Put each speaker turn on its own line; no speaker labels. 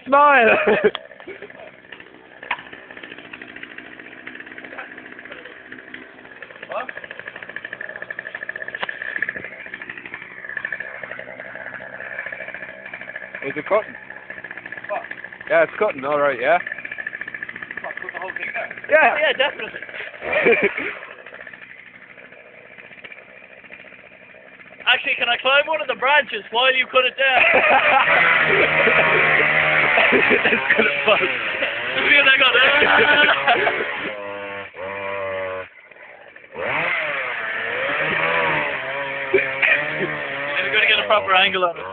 Smile!
What?
Is it cutting?
What?
Yeah, it's cutting, alright, yeah?
What, put the whole thing there?
Yeah!
Oh, yeah, definitely. Actually, can I climb one of the branches while you cut it down?
It's gonna fall.
See what I got there? You're going to get a proper angle on it.